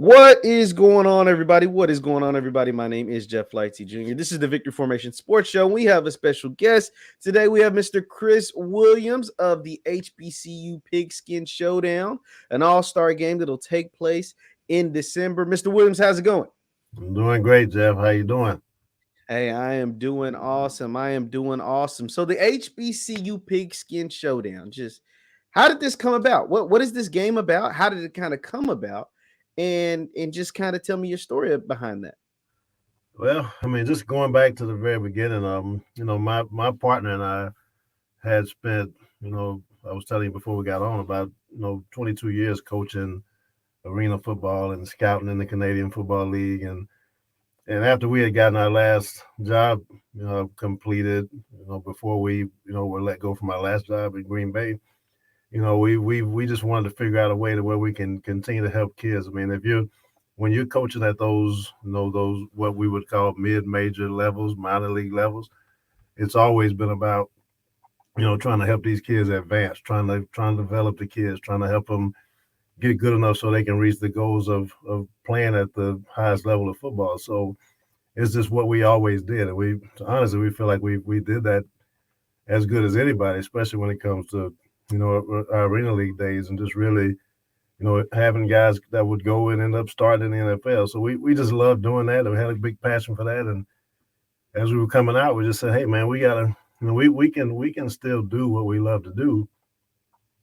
What is going on, everybody? What is going on, everybody? My name is JeffLightsyJr. This is the Victory Formation Sports Show. We have a special guest. Today, we have Mr. Chris Williams of the HBCU Pigskin Showdown, an all-star game that'll take place in December. Mr. Williams, how's it going? I'm doing great, Jeff. How you doing? Hey, I am doing awesome. So the HBCU Pigskin Showdown, how did this come about? What is this game about? How did it kind of come about? And just kind of tell me your story behind that. Well, just going back to the very beginning, my partner and I had spent, I was telling you before we got on about, 22 years coaching arena football and scouting in the Canadian Football League. And after we had gotten our last job, completed, before we, were let go from our last job in Green Bay, we just wanted to figure out a way to where we can continue to help kids. When you're coaching at those, those what we would call mid-major levels, minor league levels, it's always been about, trying to help these kids advance, trying to develop the kids, trying to help them get good enough so they can reach the goals of playing at the highest level of football. So it's just what we always did. And we feel like we did that as good as anybody, especially when it comes to, our arena league days and just really, having guys that would go and end up starting in the NFL. So we just loved doing that. We had a big passion for that. And as we were coming out, we just said, hey, man, we got to, we can still do what we love to do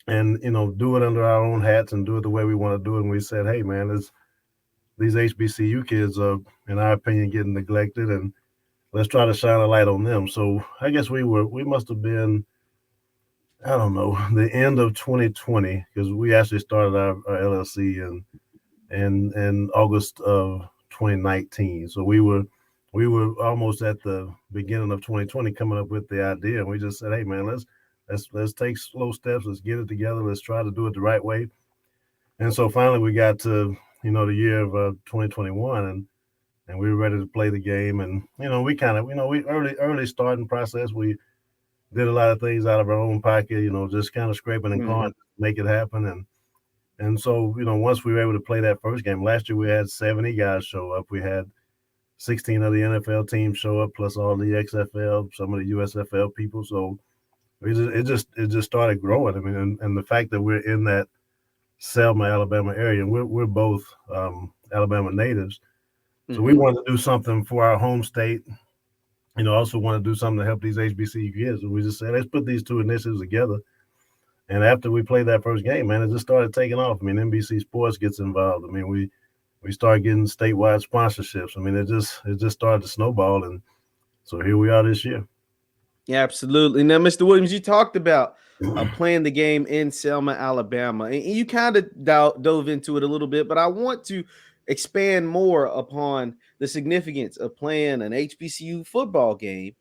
and, do it under our own hats and do it the way we want to do it. And we said, hey, man, these HBCU kids are, in our opinion, getting neglected, and let's try to shine a light on them. So I guess we must have been, I don't know, the end of 2020, because we actually started our LLC in August of 2019. So we were almost at the beginning of 2020 coming up with the idea, and we just said, hey man, let's take slow steps, let's get it together, let's try to do it the right way. And so finally we got to the year of 2021, and we were ready to play the game. And we kind of we early starting process, we did a lot of things out of our own pocket, just kind of scraping and clawing to make it happen. And so, once we were able to play that first game, last year we had 70 guys show up. We had 16 of the NFL teams show up, plus all the XFL, some of the USFL people. So it just started growing. And the fact that we're in that Selma, Alabama area, and we're both Alabama natives. So we wanted to do something for our home state. Also want to do something to help these HBCU kids. And we just said, let's put these two initiatives together. And after we played that first game, man, it just started taking off. NBC Sports gets involved. We started getting statewide sponsorships. It just started to snowball. And so here we are this year. Yeah, absolutely. Now, Mr. Williams, you talked about playing the game in Selma, Alabama, and you kind of dove into it a little bit, but I want to expand more upon the significance of playing an HBCU football game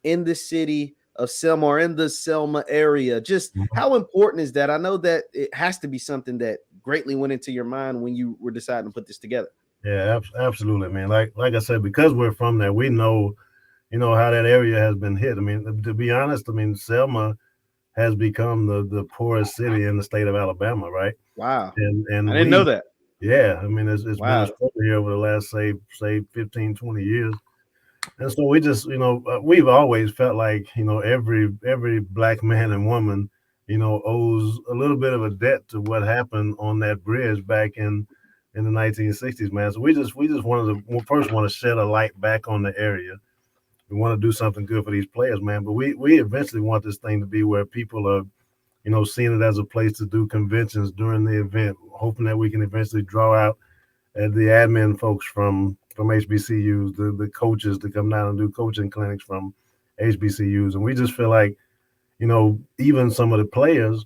in the city of Selma or in the Selma area. Just how important is that? I know that it has to be something that greatly went into your mind when you were deciding to put this together. Yeah, absolutely, man. Like I said, because we're from there, we know, how that area has been hit. To be honest, Selma has become the poorest city in the state of Alabama, right? Wow. And I didn't know that. Yeah, it's been a struggle here over the last, say 15, 20 years. And so we just, we've always felt like, every black man and woman, owes a little bit of a debt to what happened on that bridge back in the 1960s, man. So we just wanted to first want to shed a light back on the area. We want to do something good for these players, man. But we eventually want this thing to be where people are, seeing it as a place to do conventions during the event, hoping that we can eventually draw out the admin folks from HBCUs, the coaches to come down and do coaching clinics from HBCUs. And we just feel like, even some of the players,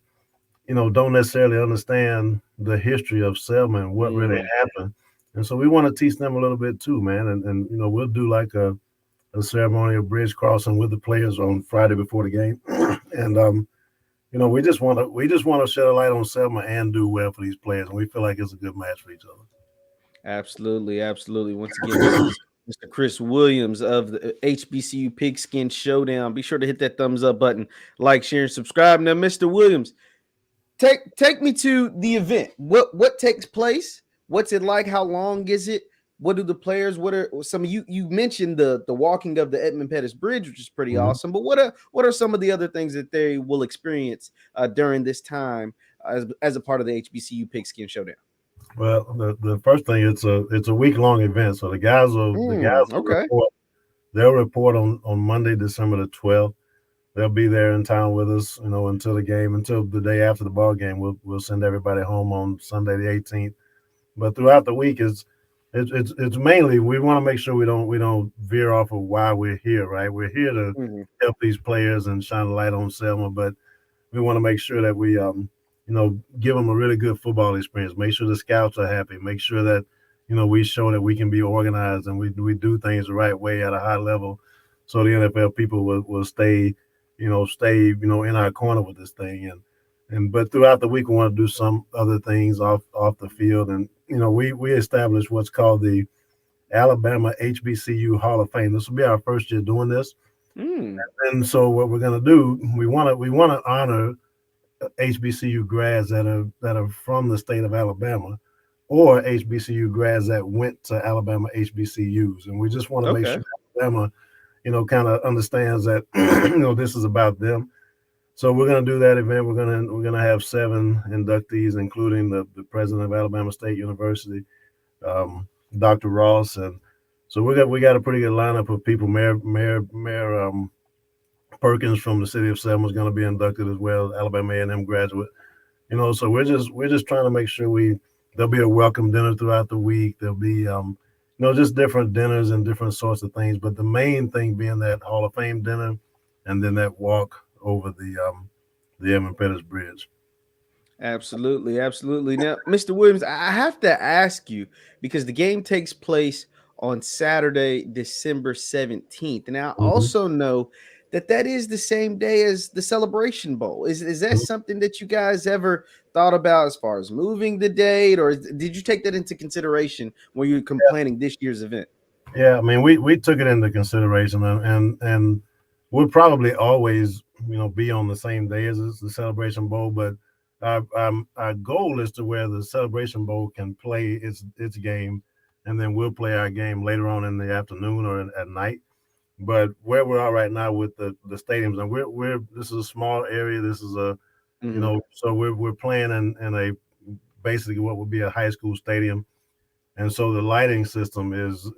don't necessarily understand the history of Selma and what really happened. And so we want to teach them a little bit too, man. And we'll do like a ceremonial bridge crossing with the players on Friday before the game. And, we just want to shed a light on Selma and do well for these players. And we feel like it's a good match for each other. Absolutely. Once again, Mr. Chris Williams of the HBCU Pigskin Showdown. Be sure to hit that thumbs up button, like, share, and subscribe. Now, Mr. Williams, take me to the event. What takes place? What's it like? How long is it? What do the players? What are some of you mentioned the walking of the Edmund Pettus Bridge, which is pretty Mhm. awesome. But what are some of the other things that they will experience during this time as a part of the HBCU Pigskin Showdown? Well, the first thing, it's a week-long event, so the guys will Okay. report. They'll report on Monday, December the 12th. They'll be there in town with us, until the game, until the day after the ball game. We'll send everybody home on Sunday the 18th. But throughout the week, it's mainly we want to make sure we don't veer off of why we're here, right? We're here to Hmm. help these players and shine a light on Selma, but we want to make sure that we give them a really good football experience. Make sure the scouts are happy. Make sure that we show that we can be organized and we do things the right way at a high level, so the NFL people will stay in our corner with this thing. And but throughout the week we want to do some other things off the field. And we established what's called the Alabama HBCU Hall of Fame. This will be our first year doing this. Mm, And so what we're going to do, we want to honor HBCU grads that are from the state of Alabama, or HBCU grads that went to Alabama HBCUs. And we just want to make okay. sure Alabama, kind of understands that this is about them. So we're going to do that event. We're gonna have 7 inductees, including the president of Alabama State University, Dr. Ross. And so we got a pretty good lineup of people. Mayor Perkins from the city of Selma is going to be inducted as well, Alabama A&M graduate. So we're just trying to make sure there'll be a welcome dinner throughout the week. There'll be just different dinners and different sorts of things. But the main thing being that Hall of Fame dinner, and then that walk over the Edmund Pettus Bridge. Absolutely, absolutely. Now, Mr. Williams, I have to ask you because the game takes place on Saturday, December 17th. And I Mhm. also know that that is the same day as the Celebration Bowl. Is that Mhm. something that you guys ever thought about as far as moving the date, or did you take that into consideration when you were planning this year's event? Yeah, I mean, we took it into consideration, and we'll probably always be on the same day as the Celebration Bowl. But our goal is to where the Celebration Bowl can play its game, and then we'll play our game later on in the afternoon or at night. But where we are right now with the stadiums, and we're this is a small area. This is Hmm. so we're playing in a basically what would be a high school stadium. And so the lighting system is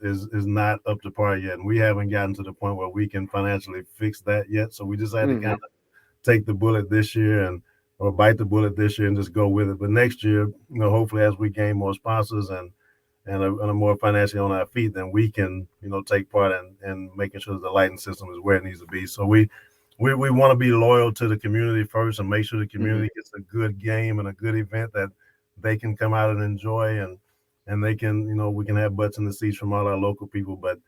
not up to par yet, and we haven't gotten to the point where we can financially fix that yet. So we just had to kind Hmm. of take the bullet this year, and or bite the bullet this year and just go with it. But next year, hopefully as we gain more sponsors and are more financially on our feet, then we can take part in making sure that the lighting system is where it needs to be. So we want to be loyal to the community first and make sure the Hmm. community gets a good game and a good event that they can come out and enjoy, and they can we can have butts in the seats from all our local people. But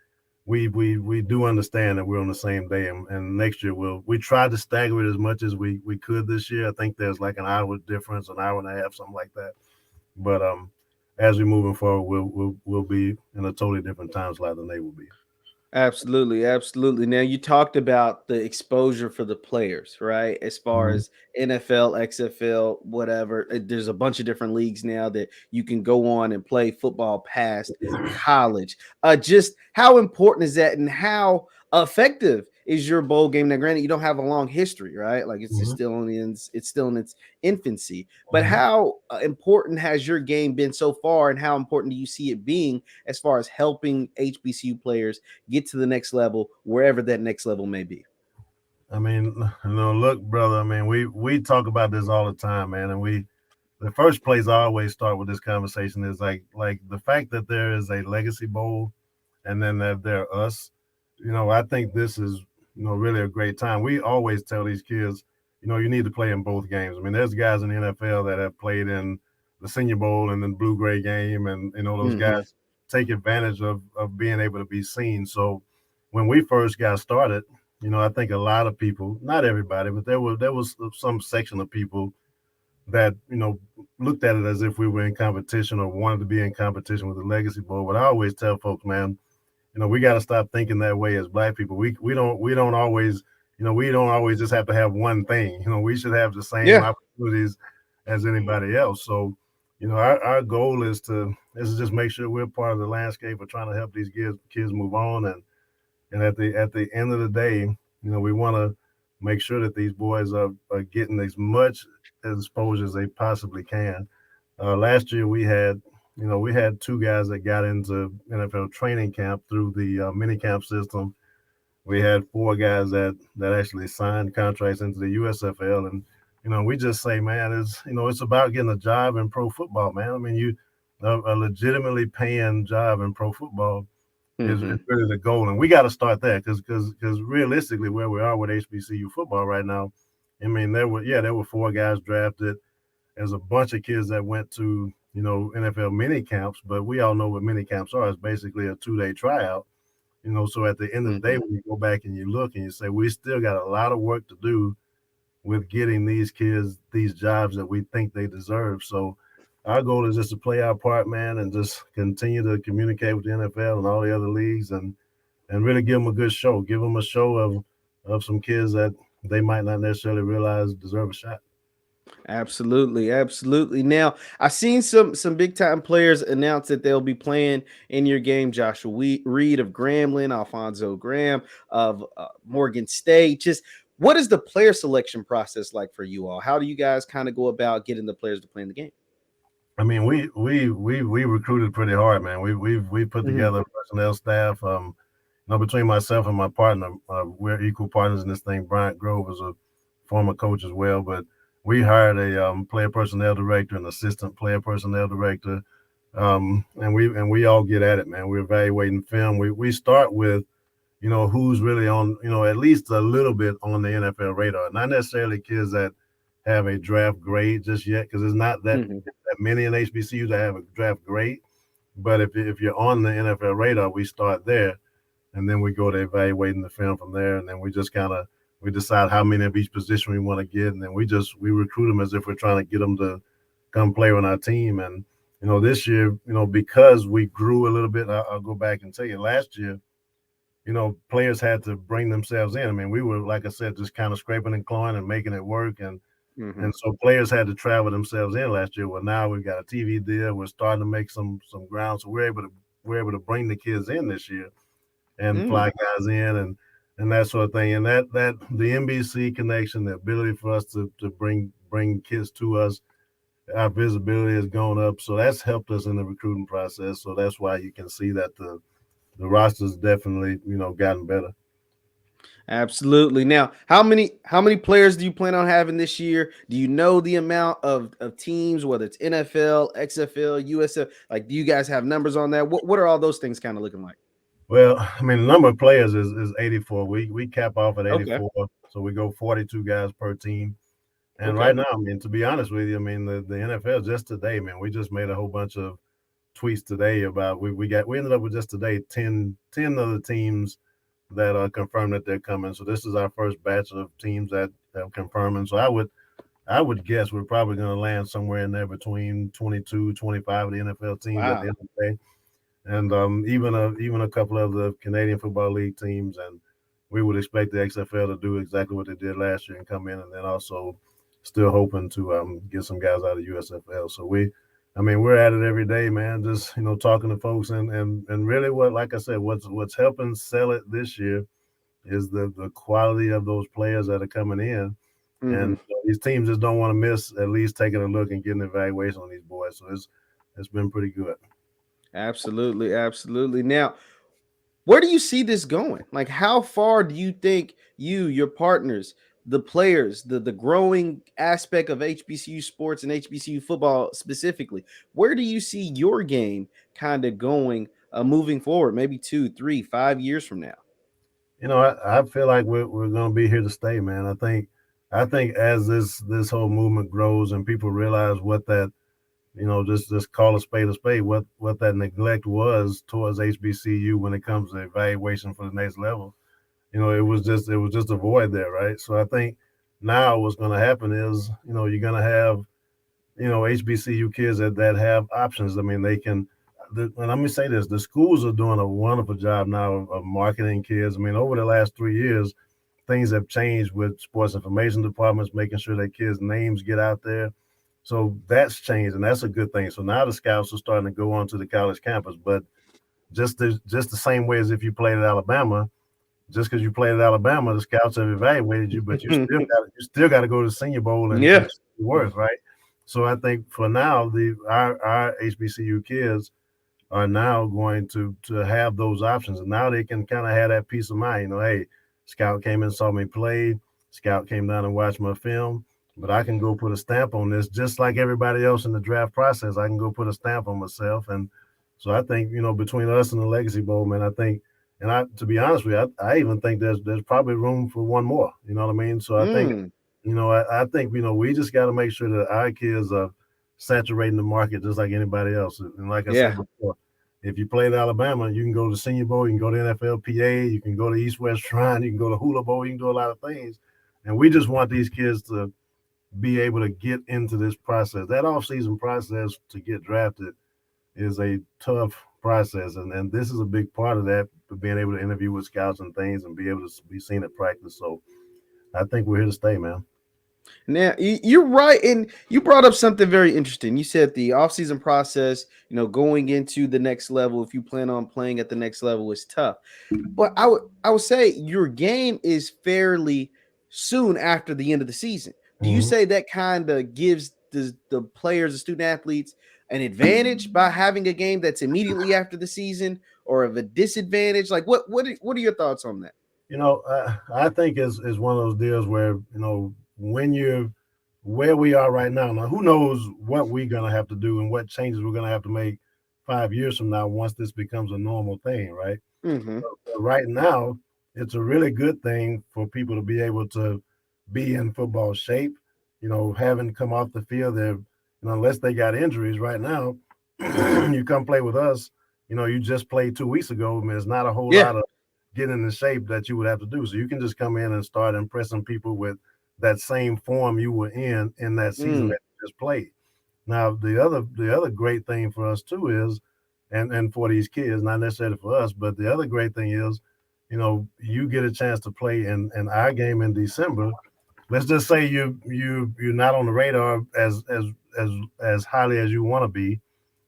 we do understand that we're on the same day, and next year we tried to stagger it as much as we could this year. I think there's like an hour difference, an hour and a half, something like that. But as we moving forward, we'll be in a totally different time slot than they will be. Absolutely, absolutely. Now you talked about the exposure for the players, right? As far Mhm. as NFL, XFL, whatever. There's a bunch of different leagues now that you can go on and play football past college. Just how important is that, and how effective is your bowl game? Now, granted, you don't have a long history, right? Like Mhm. it's still in its infancy. But Mhm. how important has your game been so far, and how important do you see it being as far as helping HBCU players get to the next level, wherever that next level may be? I mean, look, brother. I mean, we talk about this all the time, man. And the first place I always start with this conversation is like the fact that there is a legacy bowl, and then that there are us. I think this is really a great time. We always tell these kids, you need to play in both games. I mean, there's guys in the NFL that have played in the Senior Bowl and then blue gray game, and those Mhm. guys take advantage of being able to be seen. So when we first got started, I think a lot of people, not everybody, but there was some section of people that looked at it as if we were in competition or wanted to be in competition with the Legacy Bowl. But I always tell folks, man, we got to stop thinking that way as Black people. We don't always we don't always just have to have one thing. We should have the same Yeah. opportunities as anybody else. So our goal is to just make sure we're part of the landscape of trying to help these kids move on, and at the end of the day, we want to make sure that these boys are getting as much exposure as they possibly can. Last year we had two guys that got into NFL training camp through the mini camp system. We had four guys that actually signed contracts into the USFL, and we just say, man, it's about getting a job in pro football, man. I mean, a legitimately paying job in pro football is really the goal, and we got to start there because realistically, where we are with HBCU football right now, I mean, there were four guys drafted. There's a bunch of kids that went to NFL mini camps, but we all know what mini camps are. It's basically a 2-day tryout. So at the end of the day, when you go back and you look and you say, we still got a lot of work to do with getting these kids these jobs that we think they deserve. So our goal is just to play our part, man, and just continue to communicate with the NFL and all the other leagues and really give them a good show. Give them a show of some kids that they might not necessarily realize deserve a shot. Absolutely, absolutely. Now, I've seen some big time players announce that they'll be playing in your game. Joshua Reed of Grambling, Alfonso Graham of Morgan State. Just what is the player selection process like for you all? How do you guys kind of go about getting the players to play in the game? I mean, we recruited pretty hard, man. We put together a personnel staff. Between myself and my partner, we're equal partners in this thing. Bryant Grove is a former coach as well, but we hired a player personnel director, an assistant player personnel director, and we all get at it, man. We're evaluating film. We start with, who's really on, at least a little bit on the NFL radar. Not necessarily kids that have a draft grade just yet, because there's not that many in HBCU that have a draft grade. But if you're on the NFL radar, we start there, and then we go to evaluating the film from there, and then we just we decide how many of each position we want to get, and then we recruit them as if we're trying to get them to come play on our team. And this year, because we grew a little bit, I'll go back and tell you, last year, players had to bring themselves in. I mean, we were, like I said, just kind of scraping and clawing and making it work, and so players had to travel themselves in last year. Well, now we've got a TV deal. We're starting to make some ground, so we're able to bring the kids in this year and fly guys in and that sort of thing. And that the NBC connection, the ability for us to bring kids to us, our visibility has gone up. So that's helped us in the recruiting process. So that's why you can see that the roster's definitely, gotten better. Absolutely. Now, how many players do you plan on having this year? Do you know the amount of teams, whether it's NFL, XFL, USF? Like, do you guys have numbers on that? What are all those things kind of looking like? Well, I mean, the number of players is 84. We cap off at 84, Okay. so we go 42 guys per team. And right now, I mean, to be honest with you, I mean, the NFL just today, man, we just made a whole bunch of tweets today about we ended up with just today 10 of the teams that are confirmed that they're coming. So this is our first batch of teams that have confirmed. And so I would guess we're probably going to land somewhere in there between 22, 25 of the NFL teams at the end of the day. And even a couple of the Canadian Football League teams, and we would expect the XFL to do exactly what they did last year and come in, and then also still hoping to get some guys out of USFL. So we're at it every day, man. Just talking to folks and really like I said, what's helping sell it this year is the quality of those players that are coming in, and these teams just don't want to miss at least taking a look and getting an evaluation on these boys. So it's been pretty good. Absolutely, absolutely. Now, where do you see this going? Like, how far do you think your partners, the players, the growing aspect of HBCU sports and HBCU football specifically, where do you see your game kind of going moving forward, maybe 2, 3, 5 years from now? I feel like we're going to be here to stay, man. I think as this whole movement grows and people realize what that, just call a spade, what that neglect was towards HBCU when it comes to evaluation for the next level. It was just a void there, right? So I think now what's going to happen is, you're going to have, HBCU kids that have options. I mean, they can. And let me say this: the schools are doing a wonderful job now of marketing kids. I mean, over the last 3 years, things have changed with sports information departments, making sure that kids' names get out there. So that's changed, and that's a good thing. So now the scouts are starting to go onto the college campus, but just the same way as if you played at Alabama. Just because you played at Alabama, the scouts have evaluated you, but you still got to go to the Senior Bowl and Yeah. worth, right? So I think for now, our HBCU kids are now going to have those options, and now they can kind of have that peace of mind. Hey, Scout came and saw me play. Scout came down and watched my film, but I can go put a stamp on this, just like everybody else in the draft process. I can go put a stamp on myself, and so I think between us and the Legacy Bowl, man, I think, and to be honest with you, I even think there's probably room for one more. You know what I mean? So I think, I think we just got to make sure that our kids are saturating the market just like anybody else. And like I said before, if you played Alabama, you can go to Senior Bowl, you can go to NFLPA, you can go to East West Shrine, you can go to Hula Bowl, you can do a lot of things. And we just want these kids to be able to get into this process. That off-season process to get drafted is a tough process, and this is a big part of that, being able to interview with scouts and things and be able to be seen at practice. So I think we're here to stay, man. Now you're right, and you brought up something very interesting. You said the offseason process, going into the next level, if you plan on playing at the next level, is tough. But I would say your game is fairly soon after the end of the season. Do you say that kind of gives the players, the student athletes, an advantage by having a game that's immediately after the season, or of a disadvantage? Like what are your thoughts on that? I think is one of those deals where when you're where we are right now. Now, who knows what we're gonna have to do and what changes we're gonna have to make 5 years from now once this becomes a normal thing, right? Mm-hmm. But right now, it's a really good thing for people to be able to be in football shape. Having come off the field, there, unless they got injuries right now, you come play with us. You just played 2 weeks ago. I mean, it's not a whole Yeah. lot of getting in the shape that you would have to do. So you can just come in and start impressing people with that same form you were in that season that you just played. Now, the other great thing for us too is, and for these kids, not necessarily for us, but the other great thing is, you get a chance to play in our game in December. Let's just say you're not on the radar as highly as you want to be,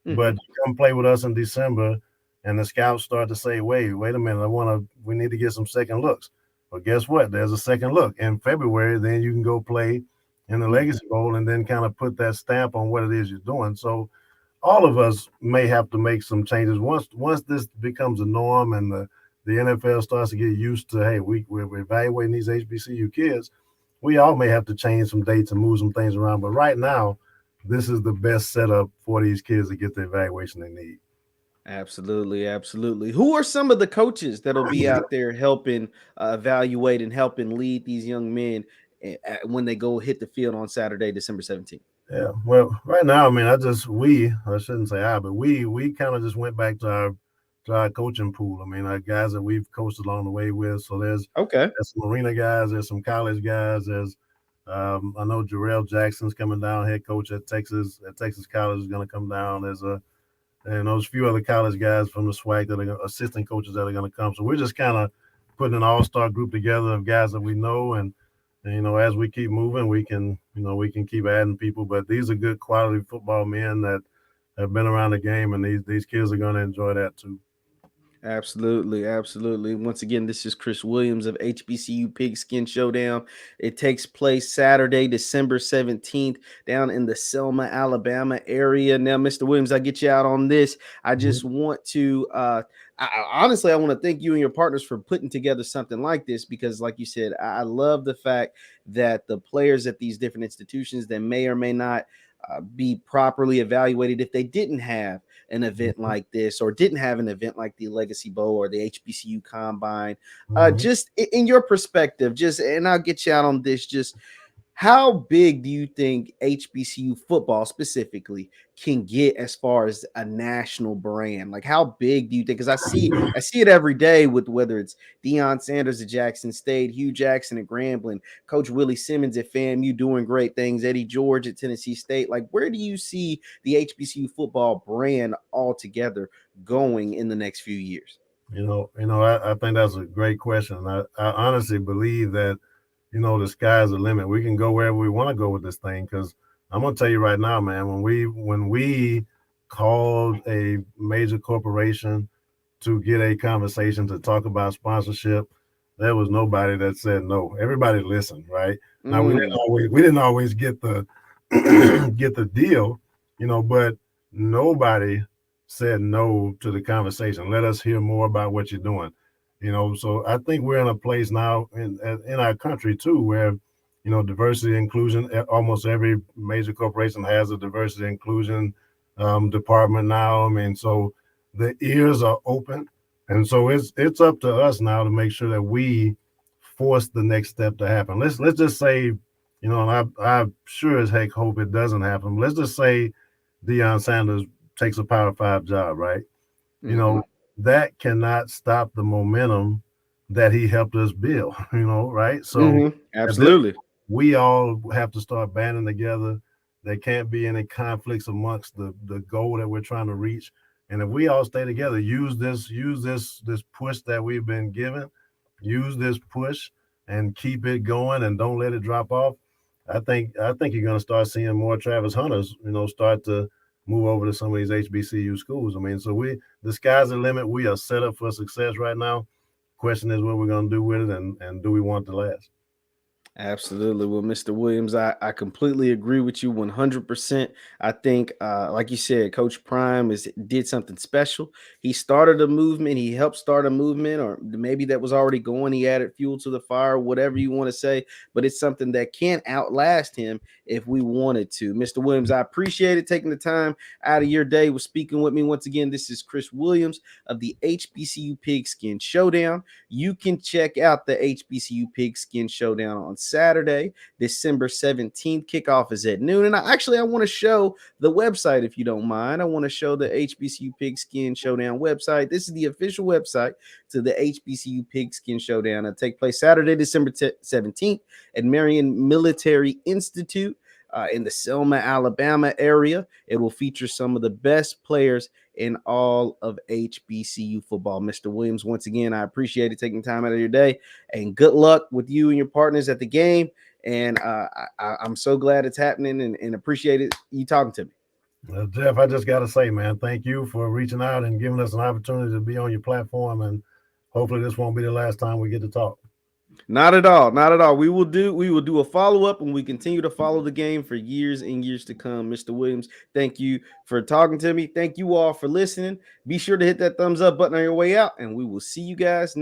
but you come play with us in December, and the scouts start to say, wait a minute, we need to get some second looks. Well, guess what? There's a second look in February. Then you can go play in the Legacy Bowl and then kind of put that stamp on what it is you're doing. So all of us may have to make some changes once this becomes a norm and the NFL starts to get used to, hey, we're evaluating these HBCU kids. We all may have to change some dates and move some things around. But right now, this is the best setup for these kids to get the evaluation they need. Absolutely, absolutely. Who are some of the coaches that'll be out there helping evaluate and helping lead these young men when they go hit the field on Saturday, December 17th? Yeah, well, right now, I mean, I shouldn't say but we kind of just went back to our coaching pool. I mean, our guys that we've coached along the way with. So there's some arena guys, there's some college guys, there's I know Jarrell Jackson's coming down, head coach at Texas College is going to come down. And there's a few other college guys from the SWAC that are assistant coaches that are going to come. So we're just kind of putting an all-star group together of guys that we know, and as we keep moving, we can keep adding people. But these are good quality football men that have been around the game, and these kids are going to enjoy that too. Absolutely, absolutely. Once again, this is Chris Williams of HBCU Pigskin Showdown. It takes place Saturday, December 17th, down in the Selma, Alabama area. Now, Mr. Williams, I get you out on this. I just want to honestly, I want to thank you and your partners for putting together something like this, because like you said, I love the fact that the players at these different institutions that may or may not be properly evaluated, if they didn't have an event like this, or didn't have an event like the Legacy Bowl or the HBCU Combine, just in your perspective, and I'll get you out on this, just how big do you think HBCU football specifically can get as far as a national brand? Like, how big do you think? Because I see it every day with whether it's Deion Sanders at Jackson State, Hugh Jackson at Grambling, Coach Willie Simmons at FAMU doing great things, Eddie George at Tennessee State. Like, where do you see the HBCU football brand altogether going in the next few years? I think that's a great question. I honestly believe that the sky's the limit. We can go wherever we want to go with this thing, because I'm gonna tell you right now, man. When we called a major corporation to get a conversation to talk about sponsorship, there was nobody that said no. Everybody listened, right? Now we didn't always get the get the deal, but nobody said no to the conversation. Let us hear more about what you're doing. So I think we're in a place now in our country too where diversity inclusion. Almost every major corporation has a diversity inclusion department now. I mean, so the ears are open, and so it's up to us now to make sure that we force the next step to happen. Let's just say, and I sure as heck hope it doesn't happen. Let's just say Deion Sanders takes a Power 5 job, right? That cannot stop the momentum that he helped us build, right? So Absolutely. we all have to start banding together. There can't be any conflicts amongst the goal that we're trying to reach. And if we all stay together, use this push that we've been given, use this push and keep it going and don't let it drop off. I think you're gonna start seeing more Travis Hunters, start to move over to some of these HBCU schools. I mean, so the sky's the limit. We are set up for success right now. Question is what we're gonna do with it and do we want it to last? Absolutely. Well, Mr. Williams, I completely agree with you 100%. I think, like you said, Coach Prime did something special. He started a movement. He helped start a movement, or maybe that was already going. He added fuel to the fire, whatever you want to say. But it's something that can't outlast him if we wanted to. Mr. Williams, I appreciate it taking the time out of your day with speaking with me. Once again, this is Chris Williams of the HBCU Pigskin Showdown. You can check out the HBCU Pigskin Showdown on Saturday, December 17th. Kickoff is at noon. And I want to show the website, if you don't mind. I want to show the HBCU Pigskin Showdown website. This is the official website to the HBCU Pigskin Showdown. It'll take place Saturday, December 17th at Marion Military Institute in the Selma, Alabama area. It will feature some of the best players in all of HBCU football. Mr. Williams, once again, I appreciate it taking time out of your day, and good luck with you and your partners at the game. And I'm so glad it's happening, and appreciate it you talking to me. Jeff, I just got to say, man, thank you for reaching out and giving us an opportunity to be on your platform. And hopefully this won't be the last time we get to talk. Not at all. Not at all. We will do a follow-up, and we continue to follow the game for years and years to come. Mr. Williams, thank you for talking to me. Thank you all for listening. Be sure to hit that thumbs up button on your way out, and we will see you guys next